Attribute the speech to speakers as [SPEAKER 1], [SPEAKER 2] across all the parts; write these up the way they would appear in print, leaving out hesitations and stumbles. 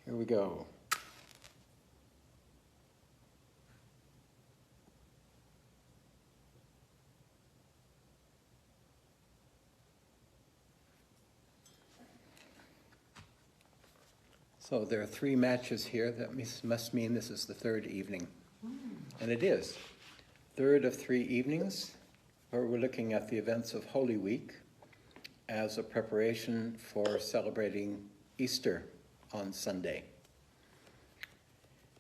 [SPEAKER 1] Here we go. So there are 3 matches here. That must mean this is the 3rd evening. And it is. 3rd of 3 evenings where we're looking at the events of Holy Week as a preparation for celebrating Easter on Sunday.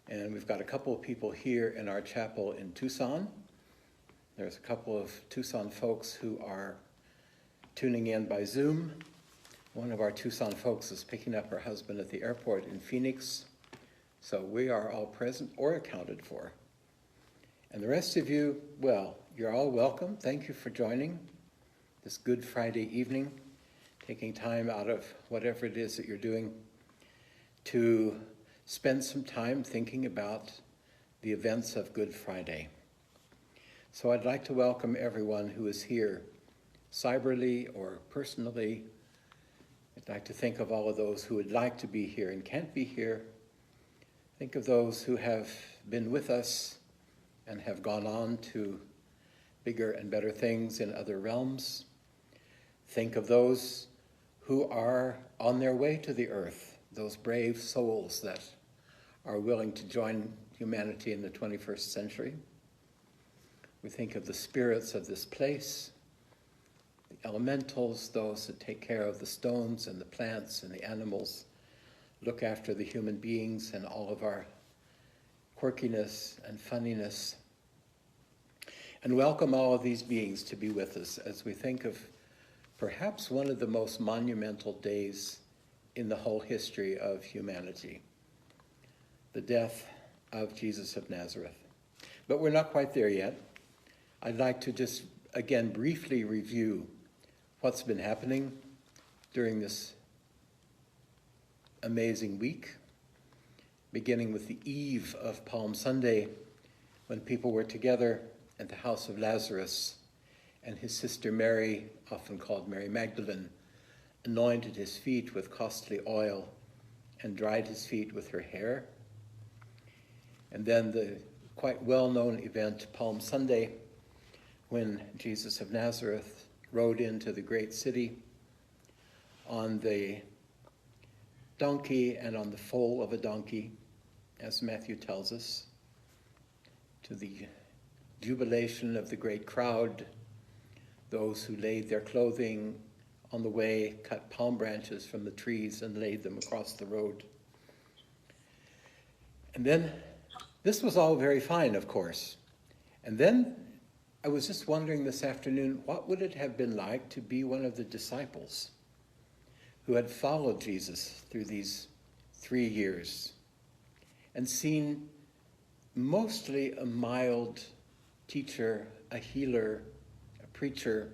[SPEAKER 1] And we've got a couple of people here in our chapel in Tucson. There's a couple of Tucson folks who are tuning in by Zoom. One of our Tucson folks is picking up her husband at the airport in Phoenix. So we are all present or accounted for. And the rest of you, well, you're all welcome. Thank you for joining this Good Friday evening, taking time out of whatever it is that you're doing to spend some time thinking about the events of Good Friday. So I'd like to welcome everyone who is here, cyberly or personally. I'd like to think of all of those who would like to be here and can't be here. Think of those who have been with us and have gone on to bigger and better things in other realms. Think of those who are on their way to the earth, those brave souls that are willing to join humanity in the 21st century. We think of the spirits of this place, the elementals, those that take care of the stones and the plants and the animals, look after the human beings and all of our quirkiness and funniness. And welcome all of these beings to be with us as we think of perhaps one of the most monumental days in the whole history of humanity, the death of Jesus of Nazareth. But we're not quite there yet. I'd like to just, again, briefly review what's been happening during this amazing week, beginning with the eve of Palm Sunday, when people were together at the house of Lazarus, and his sister Mary, often called Mary Magdalene, anointed his feet with costly oil and dried his feet with her hair. And then the quite well-known event, Palm Sunday, when Jesus of Nazareth rode into the great city on the donkey and on the foal of a donkey, as Matthew tells us, to the jubilation of the great crowd, those who laid their clothing on the way, cut palm branches from the trees and laid them across the road. And then, this was all very fine, of course. And then I was just wondering this afternoon, what would it have been like to be one of the disciples who had followed Jesus through these 3 years and seen mostly a mild teacher, a healer, a preacher,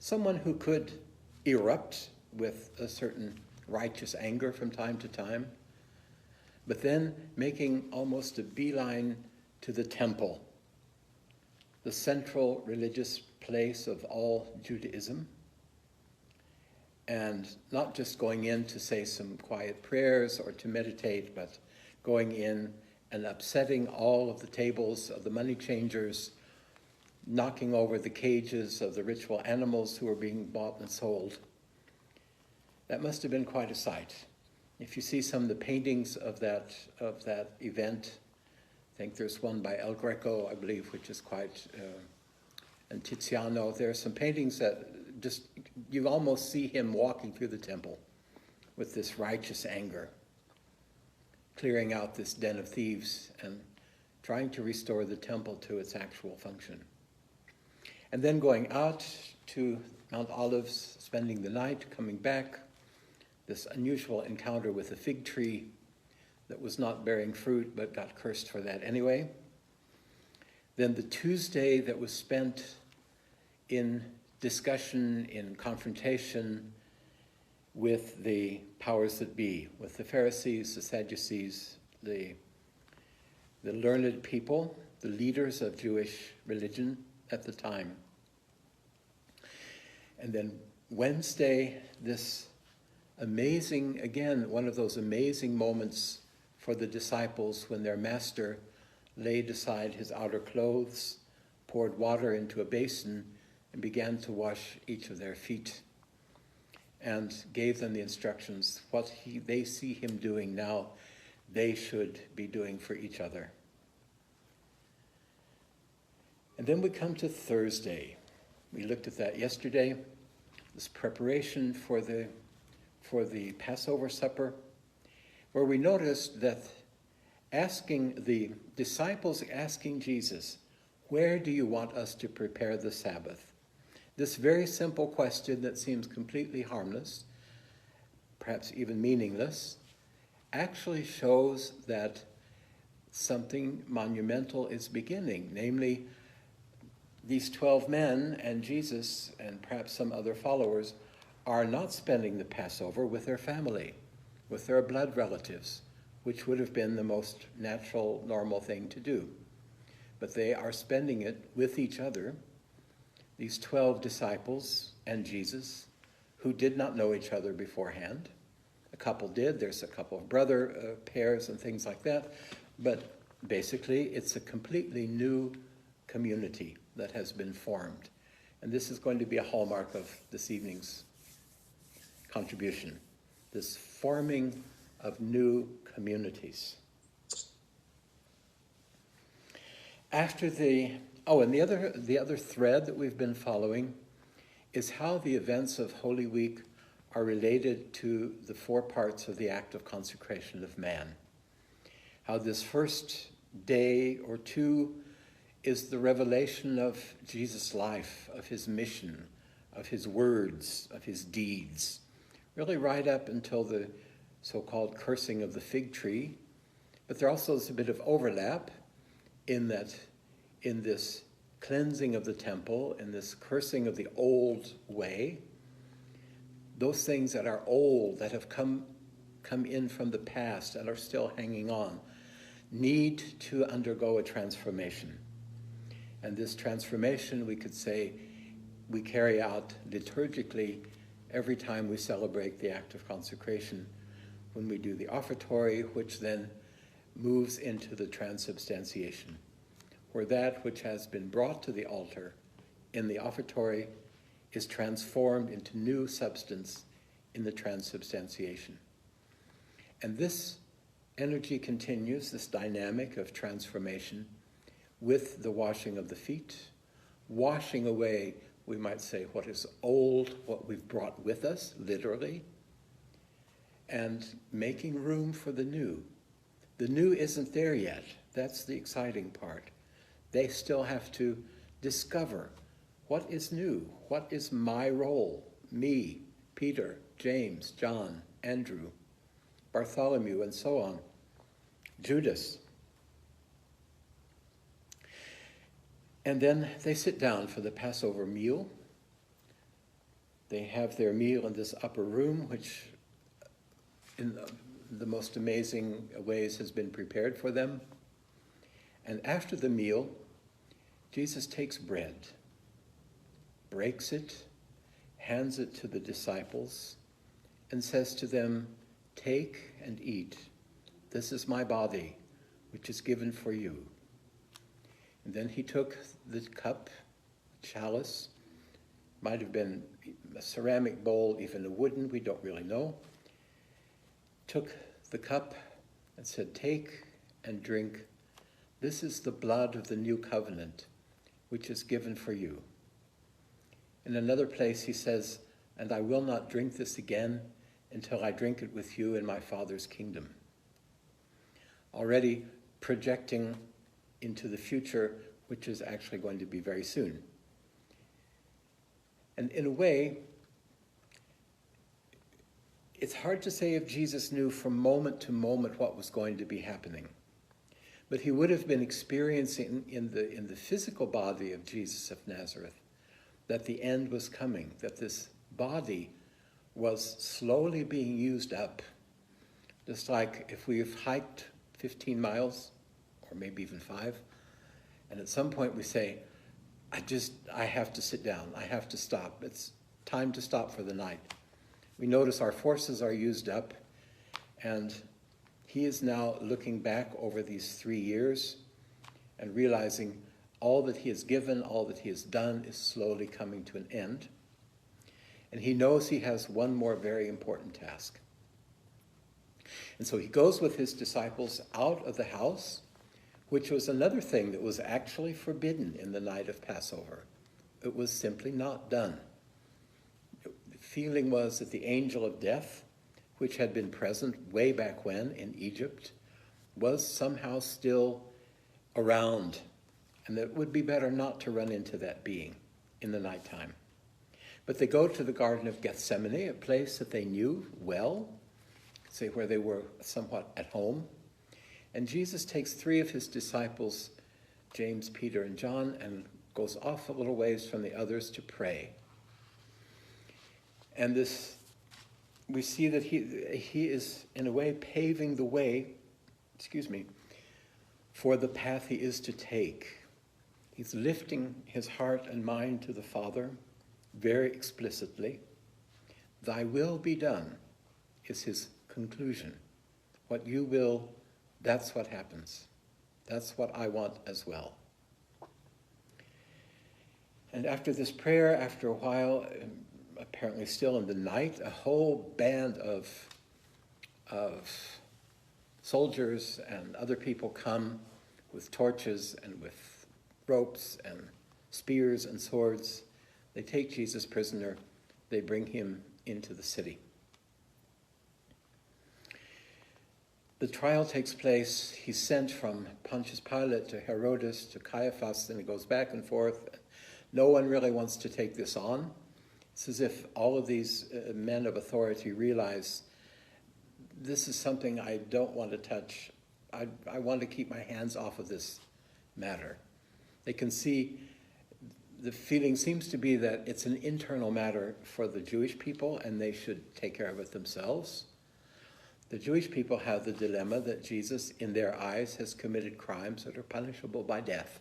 [SPEAKER 1] someone who could erupt with a certain righteous anger from time to time, but then making almost a beeline to the temple, the central religious place of all Judaism, and not just going in to say some quiet prayers or to meditate, but going in and upsetting all of the tables of the money changers, knocking over the cages of the ritual animals who were being bought and sold. That must have been quite a sight. If you see some of the paintings of that event, I think there's one by El Greco, I believe, which is quite, and Tiziano. There are some paintings that just, you almost see him walking through the temple with this righteous anger, clearing out this den of thieves and trying to restore the temple to its actual function. And then going out to Mount Olives, spending the night, coming back, this unusual encounter with a fig tree that was not bearing fruit but got cursed for that anyway. Then the Tuesday that was spent in discussion, in confrontation with the powers that be, with the Pharisees, the Sadducees, the learned people, the leaders of Jewish religion at the time. And then Wednesday, this Amazing, again, one of those amazing moments for the disciples when their master laid aside his outer clothes, poured water into a basin, and began to wash each of their feet, and gave them the instructions. What they see him doing now, they should be doing for each other. And then we come to Thursday. We looked at that yesterday, this preparation for the Passover supper, where we noticed that the disciples asking Jesus, where do you want us to prepare the Sabbath? This very simple question that seems completely harmless, perhaps even meaningless, actually shows that something monumental is beginning, namely these 12 men and Jesus and perhaps some other followers are not spending the Passover with their family, with their blood relatives, which would have been the most natural, normal thing to do. But they are spending it with each other, these 12 disciples and Jesus, who did not know each other beforehand. A couple did. There's a couple of brother pairs and things like that. But basically, it's a completely new community that has been formed. And this is going to be a hallmark of this evening's contribution, this forming of new communities. After the other thread that we've been following is how the events of Holy Week are related to the 4 parts of the act of consecration of man. How this first day or 2 is the revelation of Jesus' life, of his mission, of his words, of his deeds, really right up until the so-called cursing of the fig tree. But there also is a bit of overlap in this cleansing of the temple, in this cursing of the old way. Those things that are old, that have come in from the past and are still hanging on, need to undergo a transformation. And this transformation, we could say, we carry out liturgically every time we celebrate the act of consecration, when we do the offertory, which then moves into the transubstantiation, where that which has been brought to the altar in the offertory is transformed into new substance in the transubstantiation. And this energy continues, this dynamic of transformation, with the washing of the feet, washing away, we might say, what is old, what we've brought with us, literally, and making room for the new. The new isn't there yet. That's the exciting part. They still have to discover what is new, what is my role, me, Peter, James, John, Andrew, Bartholomew, and so on, Judas. And then they sit down for the Passover meal. They have their meal in this upper room, which in the most amazing ways has been prepared for them. And after the meal, Jesus takes bread, breaks it, hands it to the disciples, and says to them, "Take and eat. This is my body, which is given for you." And then he took the cup, chalice, might have been a ceramic bowl, even a wooden, we don't really know, took the cup and said, "Take and drink. This is the blood of the new covenant, which is given for you." In another place he says, "And I will not drink this again until I drink it with you in my Father's kingdom." Already projecting into the future, which is actually going to be very soon. And in a way, it's hard to say if Jesus knew from moment to moment what was going to be happening. But he would have been experiencing in the physical body of Jesus of Nazareth that the end was coming, that this body was slowly being used up. Just like if we've hiked 15 miles, or maybe even 5, and at some point we say, I have to sit down, I have to stop. It's time to stop for the night. We notice our forces are used up, and he is now looking back over these 3 years and realizing all that he has given, all that he has done is slowly coming to an end. And he knows he has one more very important task. And so he goes with his disciples out of the house, which was another thing that was actually forbidden in the night of Passover. It was simply not done. The feeling was that the angel of death, which had been present way back when in Egypt, was somehow still around, and that it would be better not to run into that being in the nighttime. But they go to the Garden of Gethsemane, a place that they knew well, say where they were somewhat at home. And Jesus takes 3 of his disciples, James, Peter, and John, and goes off a little ways from the others to pray. And this, we see that he is in a way paving the way, for the path he is to take. He's lifting his heart and mind to the Father very explicitly. Thy will be done is his conclusion. What you will, that's what happens. That's what I want as well. And after this prayer, after a while, apparently still in the night, a whole band of soldiers and other people come with torches and with ropes and spears and swords. They take Jesus prisoner. They bring him into the city. The trial takes place. He's sent from Pontius Pilate to Herodes to Caiaphas, and it goes back and forth. No one really wants to take this on. It's as if all of these men of authority realize this is something I don't want to touch. I want to keep my hands off of this matter. They can see the feeling seems to be that it's an internal matter for the Jewish people and they should take care of it themselves. The Jewish people have the dilemma that Jesus, in their eyes, has committed crimes that are punishable by death.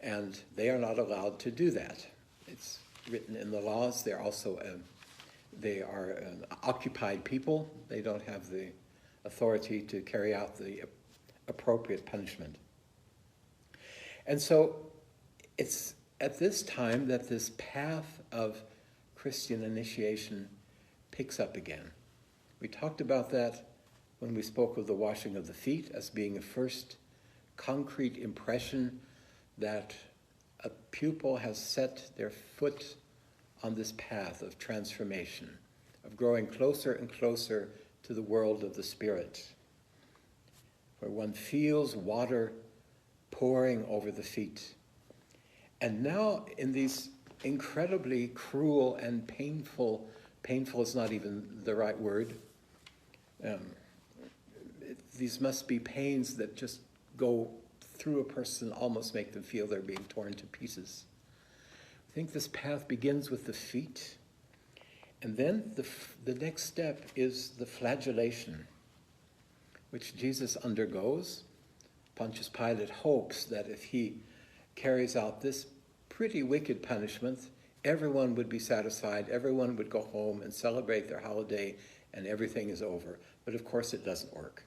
[SPEAKER 1] And they are not allowed to do that. It's written in the laws. They are an occupied people. They don't have the authority to carry out the appropriate punishment. And so it's at this time that this path of Christian initiation picks up again. We talked about that when we spoke of the washing of the feet as being a first concrete impression that a pupil has set their foot on this path of transformation, of growing closer and closer to the world of the Spirit, where one feels water pouring over the feet. And now in these incredibly cruel and painful is not even the right word, these must be pains that just go through a person, almost make them feel they're being torn to pieces. I think this path begins with the feet, and then the next step is the flagellation, which Jesus undergoes. Pontius Pilate hopes that if he carries out this pretty wicked punishment, everyone would be satisfied, everyone would go home and celebrate their holiday, and everything is over. But of course it doesn't work.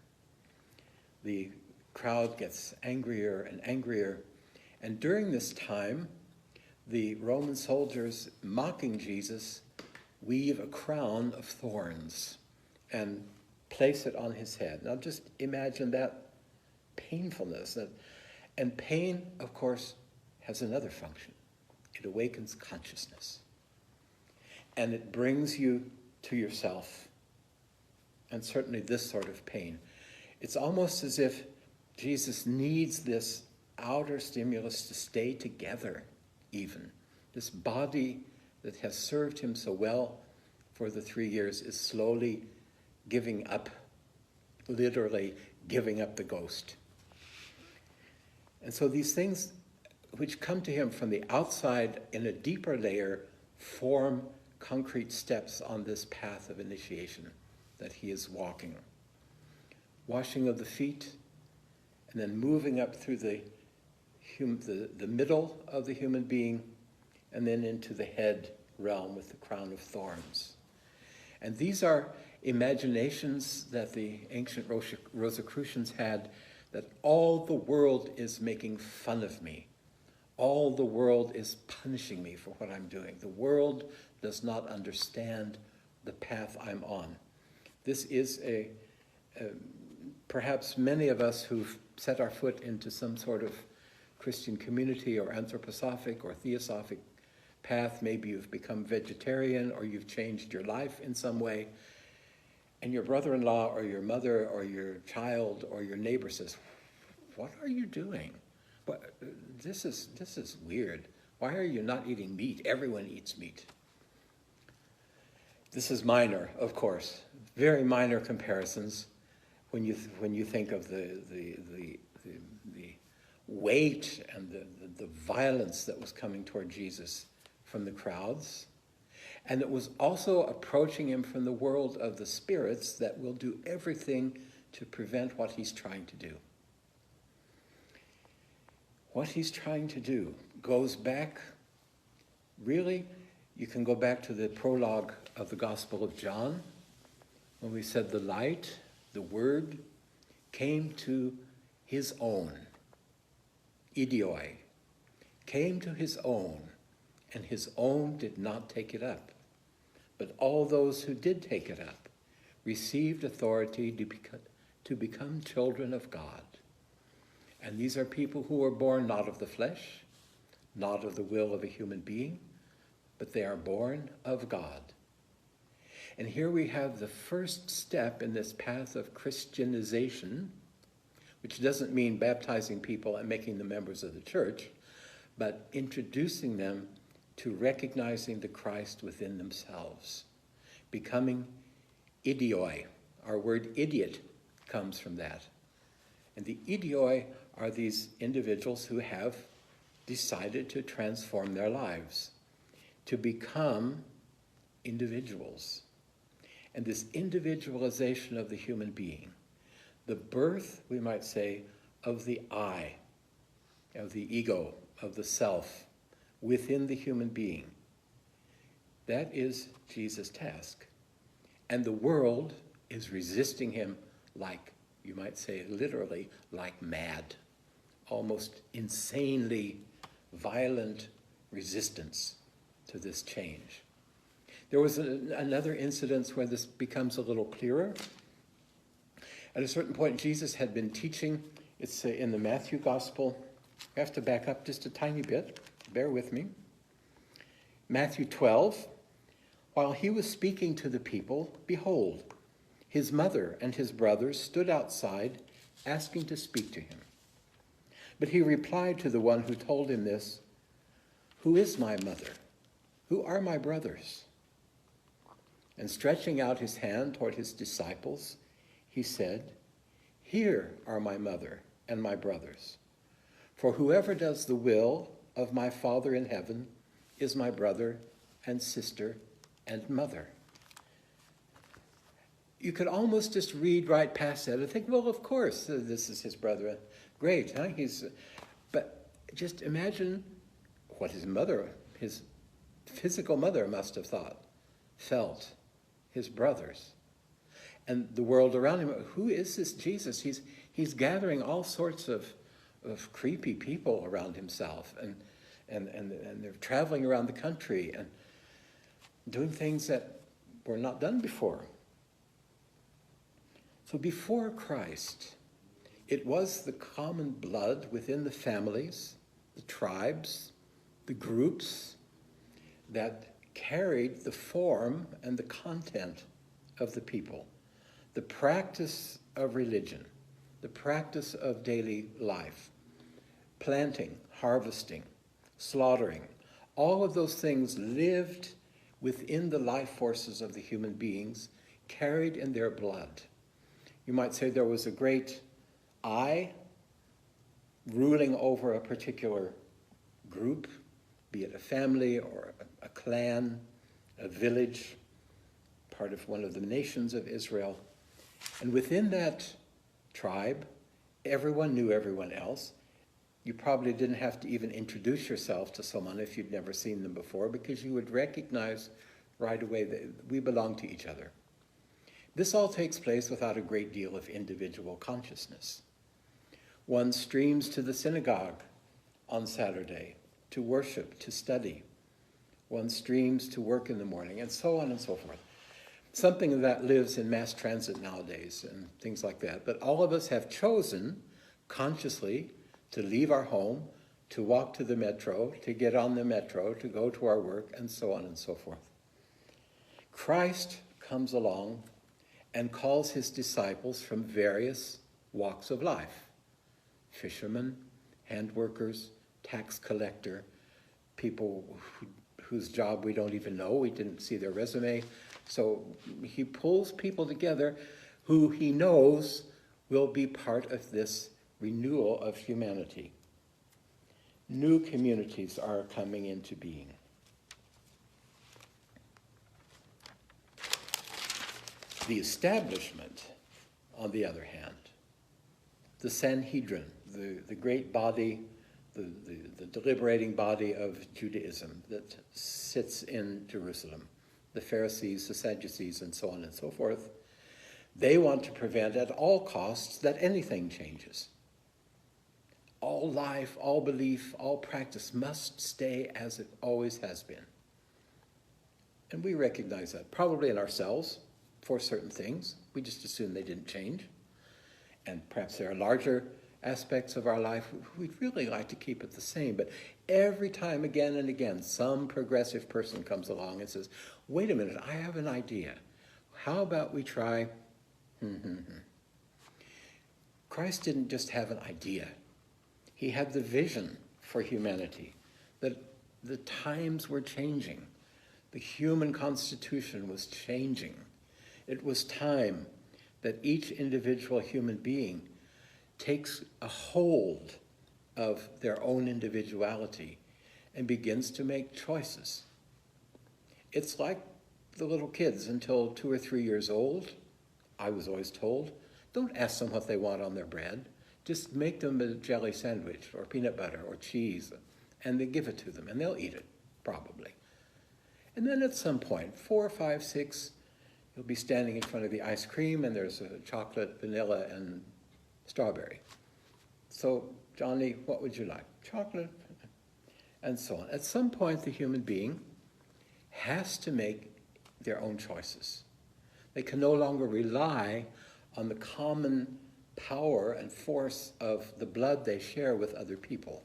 [SPEAKER 1] The crowd gets angrier and angrier, and during this time, the Roman soldiers, mocking Jesus, weave a crown of thorns and place it on his head. Now just imagine that painfulness. And pain, of course, has another function. It awakens consciousness. And it brings you to yourself. And certainly this sort of pain. It's almost as if Jesus needs this outer stimulus to stay together, even. This body that has served him so well for the 3 years is slowly giving up, literally giving up the ghost. And so these things which come to him from the outside in a deeper layer form concrete steps on this path of initiation that he is walking. Washing of the feet, and then moving up through the middle of the human being, and then into the head realm with the crown of thorns. And these are imaginations that the ancient Rosicrucians had, that all the world is making fun of me. All the world is punishing me for what I'm doing. The world does not understand the path I'm on. This is perhaps many of us who've set our foot into some sort of Christian community or anthroposophic or theosophic path. Maybe you've become vegetarian or you've changed your life in some way, and your brother-in-law or your mother or your child or your neighbor says, "What are you doing? This is weird. Why are you not eating meat? Everyone eats meat." This is minor, of course, very minor comparisons when you think of the weight and the violence that was coming toward Jesus from the crowds, and it was also approaching him from the world of the spirits that will do everything to prevent what he's trying to do. What he's trying to do goes back, really, you can go back to the prologue of the Gospel of John, when we said the light, the Word, came to his own, idioi, came to his own, and his own did not take it up. But all those who did take it up received authority to become children of God. And these are people who are born not of the flesh, not of the will of a human being, but they are born of God. And here we have the first step in this path of Christianization, which doesn't mean baptizing people and making them members of the church, but introducing them to recognizing the Christ within themselves, becoming idioi. Our word idiot comes from that. And the idioi are these individuals who have decided to transform their lives, to become individuals. And this individualization of the human being, the birth, we might say, of the I, of the ego, of the self, within the human being, that is Jesus' task. And the world is resisting him like, you might say literally, like mad, almost insanely violent resistance to this change. There was another incident where this becomes a little clearer. At a certain point, Jesus had been teaching. It's in the Matthew Gospel. I have to back up just a tiny bit. Bear with me. Matthew 12. While he was speaking to the people, behold, his mother and his brothers stood outside, asking to speak to him. But he replied to the one who told him this, "Who is my mother? Who are my brothers?" And stretching out his hand toward his disciples, he said, "Here are my mother and my brothers. For whoever does the will of my Father in heaven is my brother and sister and mother." You could almost just read right past that and think, well, of course, this is his brother. Great, huh? But just imagine what his mother, his physical mother must have thought, felt, his brothers, and the world around him. Who is this Jesus? He's gathering all sorts of creepy people around himself, and they're traveling around the country and doing things that were not done before. So before Christ, it was the common blood within the families, the tribes, the groups that carried the form and the content of the people, the practice of religion, the practice of daily life, planting, harvesting, slaughtering. All of those things lived within the life forces of the human beings, carried in their blood. You might say there was a great I ruling over a particular group, be it a family or a clan, a village, part of one of the nations of Israel. And within that tribe, everyone knew everyone else. You probably didn't have to even introduce yourself to someone if you'd never seen them before, because you would recognize right away. We belong to each other. This all takes place without a great deal of individual consciousness. One streams to the synagogue on Saturday to worship, to study. One streams to work in the morning, and so on and so forth. Something that lives in mass transit nowadays and things like that. But all of us have chosen consciously to leave our home, to walk to the metro, to get on the metro, to go to our work, and so on and so forth. Christ comes along and calls his disciples from various walks of life. Fishermen, hand workers, tax collector, people whose job we don't even know, we didn't see their resume. So he pulls people together who he knows will be part of this renewal of humanity. New communities are coming into being. The establishment, on the other hand, the Sanhedrin, the great body, the deliberating body of Judaism that sits in Jerusalem, the Pharisees, the Sadducees, and so on and so forth, they want to prevent at all costs that anything changes. All life, all belief, all practice must stay as it always has been. And we recognize that, probably in ourselves, for certain things. We just assume they didn't change. And perhaps there are larger aspects of our life we'd really like to keep it the same. But every time, again and again, some progressive person comes along and says, wait a minute, I have an idea. How about we try... Christ didn't just have an idea. He had the vision for humanity, that the times were changing. The human constitution was changing. It was time that each individual human being takes a hold of their own individuality and begins to make choices. It's like the little kids until 2 or 3 years old. I was always told, don't ask them what they want on their bread. Just make them a jelly sandwich or peanut butter or cheese, and they give it to them, and they'll eat it, probably. And then at some point, 4, 5, 6, you'll be standing in front of the ice cream, and there's a chocolate, vanilla, and strawberry. So, Johnny, what would you like? Chocolate? And so on. At some point, the human being has to make their own choices. They can no longer rely on the common power and force of the blood they share with other people.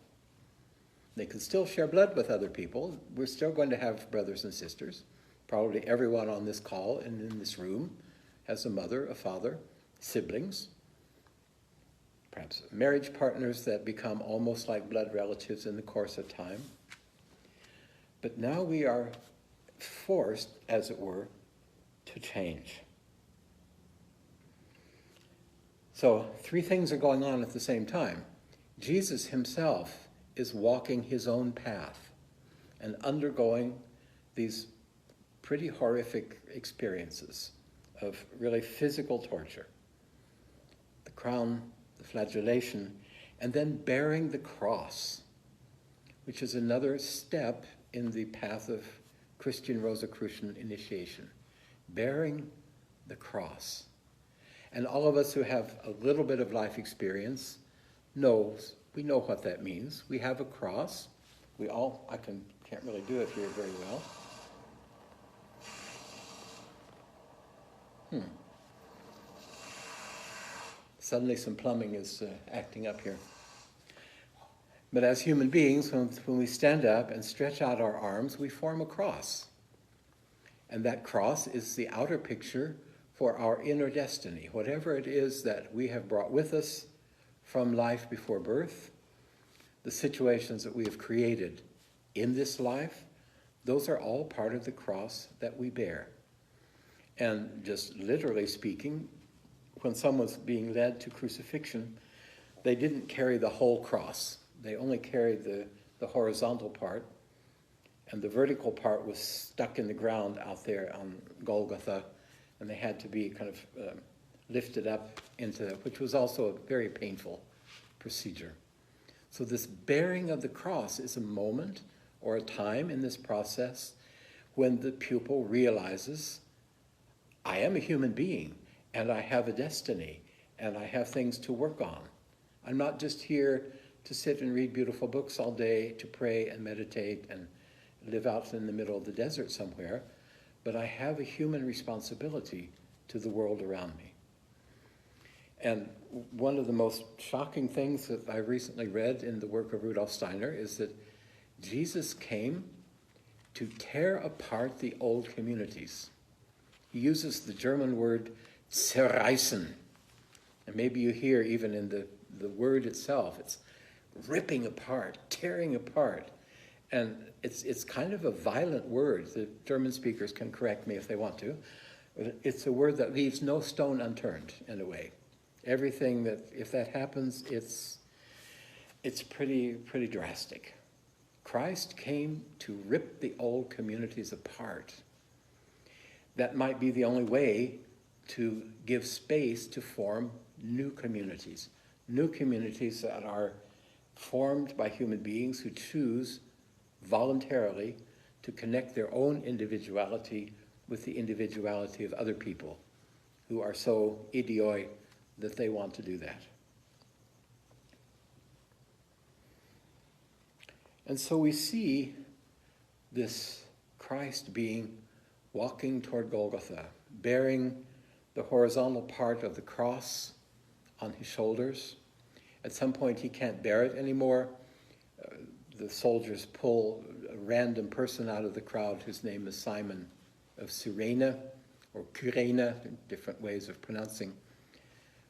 [SPEAKER 1] They can still share blood with other people. We're still going to have brothers and sisters. Probably everyone on this call and in this room has a mother, a father, siblings, perhaps marriage partners that become almost like blood relatives in the course of time. But now we are forced, as it were, to change. So 3 things are going on at the same time. Jesus himself is walking his own path and undergoing these pretty horrific experiences of really physical torture. The crown, the flagellation, and then bearing the cross, which is another step in the path of Christian Rosicrucian initiation. Bearing the cross. And all of us who have a little bit of life experience we know what that means. We have a cross. I can't really do it here very well. Suddenly some plumbing is acting up here. But as human beings, when we stand up and stretch out our arms, we form a cross. And that cross is the outer picture for our inner destiny. Whatever it is that we have brought with us from life before birth, the situations that we have created in this life, those are all part of the cross that we bear. And just literally speaking, when someone's being led to crucifixion, they didn't carry the whole cross. They only carried the horizontal part, and the vertical part was stuck in the ground out there on Golgotha, and they had to be kind of lifted up into that, which was also a very painful procedure. So this bearing of the cross is a moment or a time in this process when the pupil realizes, I am a human being, and I have a destiny, and I have things to work on. I'm not just here to sit and read beautiful books all day, to pray and meditate and live out in the middle of the desert somewhere, but I have a human responsibility to the world around me. And one of the most shocking things that I recently read in the work of Rudolf Steiner is that Jesus came to tear apart the old communities. He uses the German word zerreißen. And maybe you hear even in the word itself, it's ripping apart, tearing apart. And it's kind of a violent word. The German speakers can correct me if they want to. It's a word that leaves no stone unturned, in a way. Everything that, if that happens, it's pretty drastic. Christ came to rip the old communities apart. That might be the only way to give space to form new communities that are formed by human beings who choose voluntarily to connect their own individuality with the individuality of other people who are so idioi that they want to do that. And so we see this Christ being walking toward Golgotha, bearing the horizontal part of the cross on his shoulders. At some point he can't bear it anymore. The soldiers pull a random person out of the crowd whose name is Simon of Cyrene, or Kyrene, different ways of pronouncing,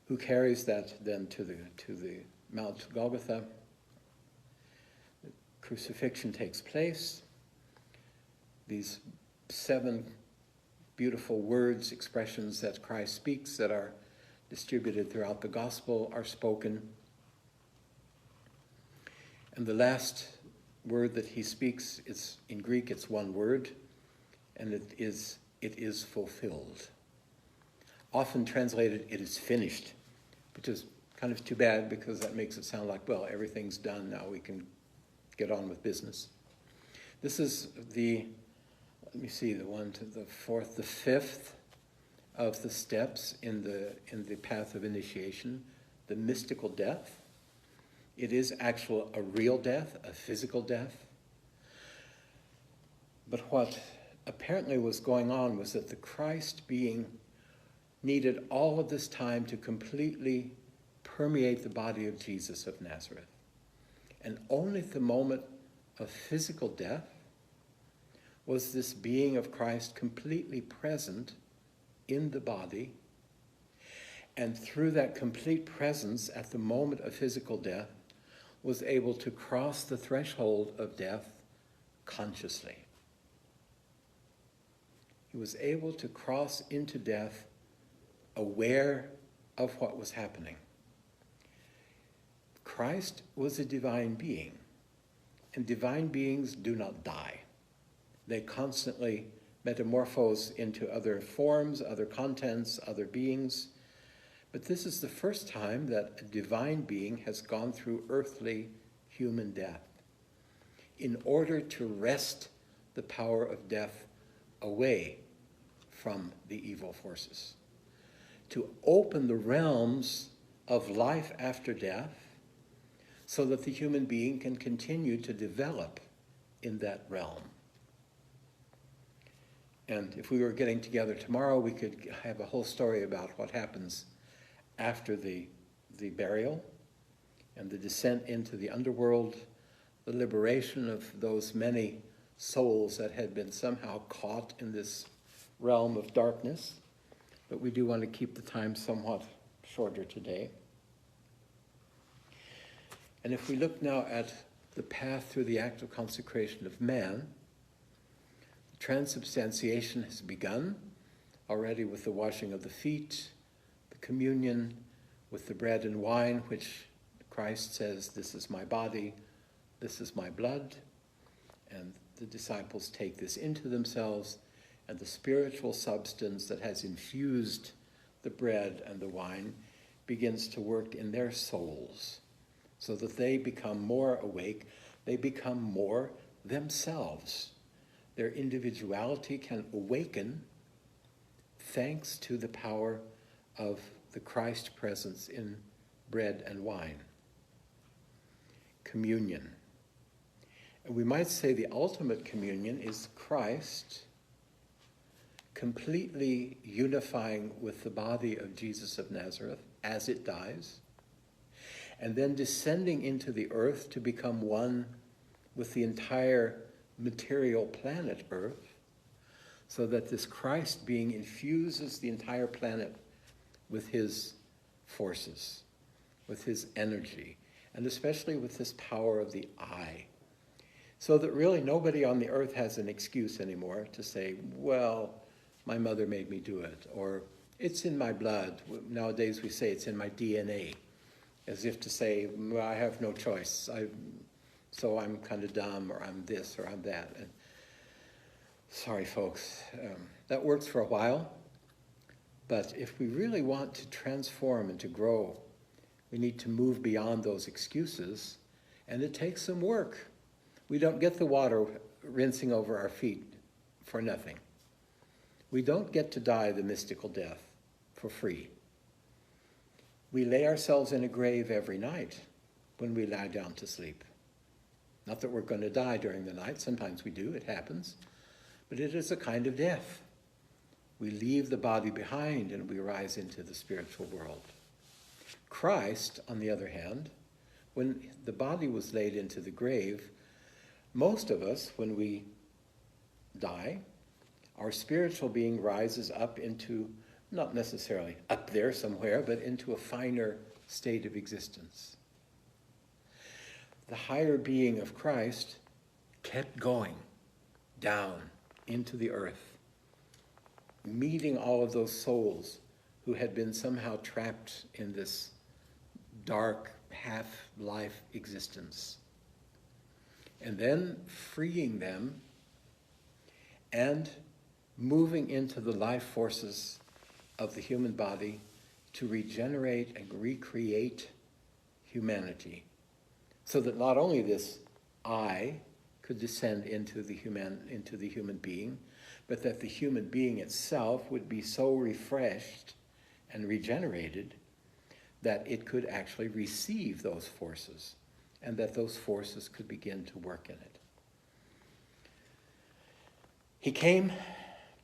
[SPEAKER 1] who carries that then to the Mount Golgotha. The crucifixion takes place. These 7 beautiful words, expressions that Christ speaks that are distributed throughout the gospel are spoken. And the last word that he speaks, it's in Greek, it's one word, and it is fulfilled. Often translated, it is finished, which is kind of too bad because that makes it sound like, well, everything's done, now we can get on with business. This is the 1 to the 4th, the 5th of the steps in the path of initiation, the mystical death. It is a real death, a physical death. But what apparently was going on was that the Christ being needed all of this time to completely permeate the body of Jesus of Nazareth. And only at the moment of physical death was this being of Christ completely present in the body. And through that complete presence at the moment of physical death, was able to cross the threshold of death consciously. He was able to cross into death aware of what was happening. Christ was a divine being, and divine beings do not die. They constantly metamorphose into other forms, other contents, other beings. But this is the first time that a divine being has gone through earthly human death in order to wrest the power of death away from the evil forces, to open the realms of life after death so that the human being can continue to develop in that realm. And if we were getting together tomorrow, we could have a whole story about what happens after the burial and the descent into the underworld, the liberation of those many souls that had been somehow caught in this realm of darkness. But we do want to keep the time somewhat shorter today. And if we look now at the path through the act of consecration of man, transubstantiation has begun already with the washing of the feet, the communion with the bread and wine, which Christ says, this is my body, this is my blood. And the disciples take this into themselves, and the spiritual substance that has infused the bread and the wine begins to work in their souls so that they become more awake, they become more themselves. their individuality can awaken thanks to the power of the Christ presence in bread and wine. Communion. And we might say the ultimate communion is Christ completely unifying with the body of Jesus of Nazareth as it dies, and then descending into the earth to become one with the entire material planet Earth, so that this Christ being infuses the entire planet with his forces, with his energy, and especially with this power of the I. So that really nobody on the earth has an excuse anymore to say, well, my mother made me do it, or it's in my blood. Nowadays we say it's in my DNA, as if to say, well, I have no choice. So I'm kind of dumb, or I'm this, or I'm that. And sorry, folks, that works for a while. But if we really want to transform and to grow, we need to move beyond those excuses, and it takes some work. We don't get the water rinsing over our feet for nothing. We don't get to die the mystical death for free. We lay ourselves in a grave every night when we lie down to sleep. Not that we're going to die during the night. Sometimes we do, it happens. But it is a kind of death. We leave the body behind and we rise into the spiritual world. Christ, on the other hand, when the body was laid into the grave, most of us, when we die, our spiritual being rises up into, not necessarily up there somewhere, but into a finer state of existence. The higher being of Christ kept going down into the earth, meeting all of those souls who had been somehow trapped in this dark half-life existence, and then freeing them and moving into the life forces of the human body to regenerate and recreate humanity, so that not only this I could descend into the human being, but that the human being itself would be so refreshed and regenerated that it could actually receive those forces, and that those forces could begin to work in it. He came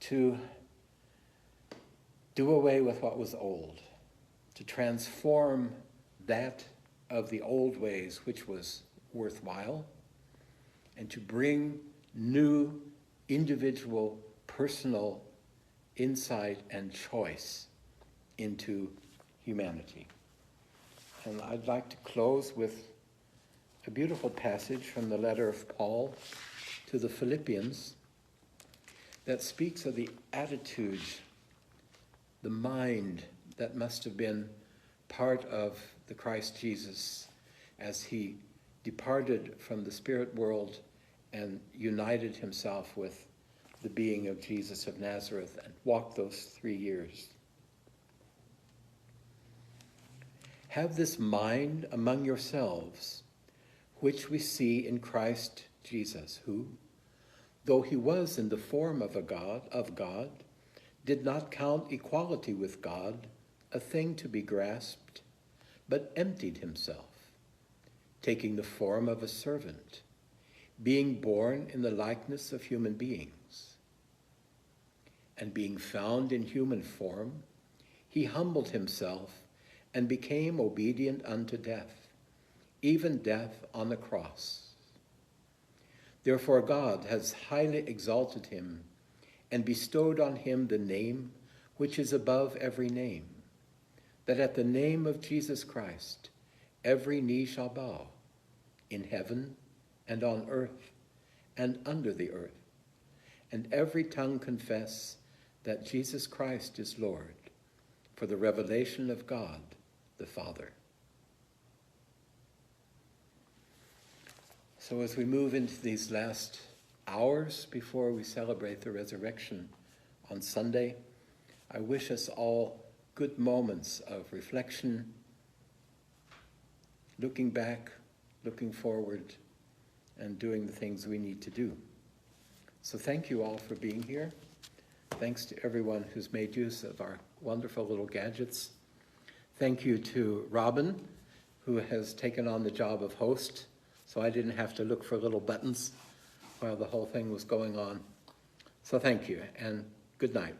[SPEAKER 1] to do away with what was old, to transform that of the old ways which was worthwhile, and to bring new individual personal insight and choice into humanity. And I'd like to close with a beautiful passage from the letter of Paul to the Philippians that speaks of the attitude, the mind that must have been part of the Christ Jesus as he departed from the spirit world and united himself with the being of Jesus of Nazareth and walked those 3 years. Have this mind among yourselves, which we see in Christ Jesus, who, though he was in the form of God, did not count equality with God a thing to be grasped, but emptied himself, taking the form of a servant, being born in the likeness of human beings. And being found in human form, he humbled himself and became obedient unto death, even death on the cross. Therefore God has highly exalted him and bestowed on him the name which is above every name, that at the name of Jesus Christ every knee shall bow, in heaven and on earth and under the earth, and every tongue confess that Jesus Christ is Lord, for the revelation of God the Father. So as we move into these last hours before we celebrate the resurrection on Sunday, I wish us all good moments of reflection, looking back, looking forward, and doing the things we need to do. So thank you all for being here. Thanks to everyone who's made use of our wonderful little gadgets. Thank you to Robin, who has taken on the job of host, so I didn't have to look for little buttons while the whole thing was going on. So thank you, and good night.